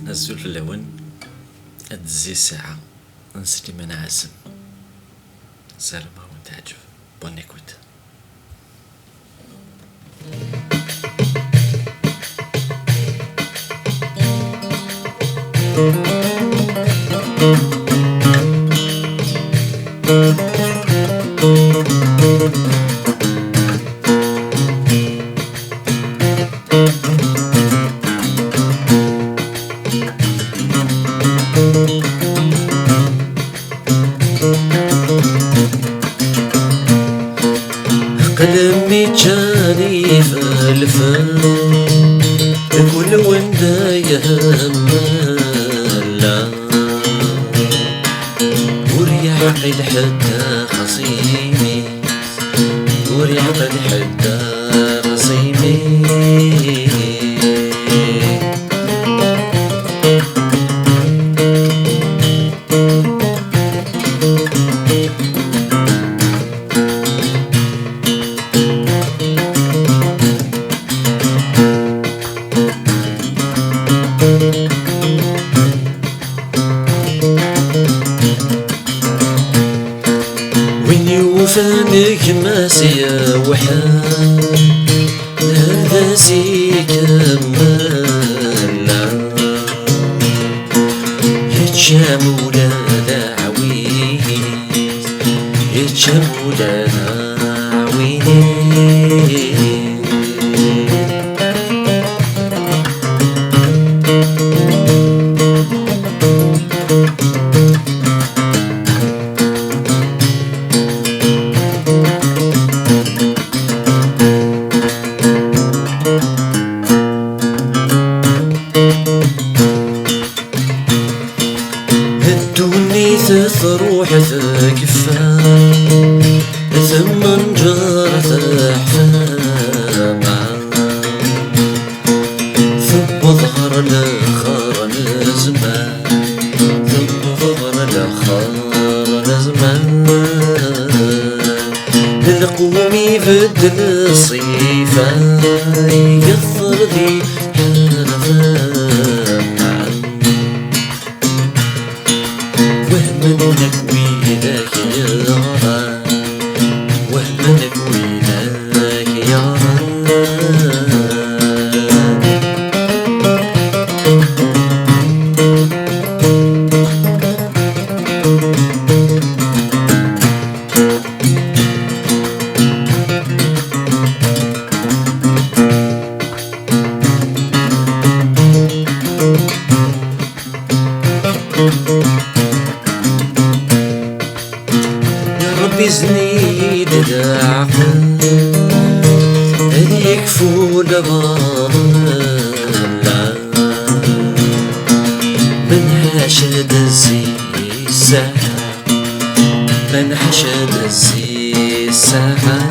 نزول في اللون ادزي ساعة نسلي من عازم سلام وانت عجب بون ايكوت. قلبي جاني في الفن كل وندا يهملا وريعقل حتى خصيمي وريعقل حتى خصيمي وين يوفانك ماسية وحال هذا سي كمالا يتشام ولادا عويني يتشام ولادا عويني الدوني تروح تكفى ثم نجار تحفامع ثم ظهر الاخر الزمان ثم ظهر الاخر الزمان القومي بدل الصيفة يغفر ذي حرفان وهمنك وينك يا ران وهمنك وينك يا ران ربي زنيد العقل هذي يكفو الباطل من حشد الزي الساحة من حشد الزي الساحة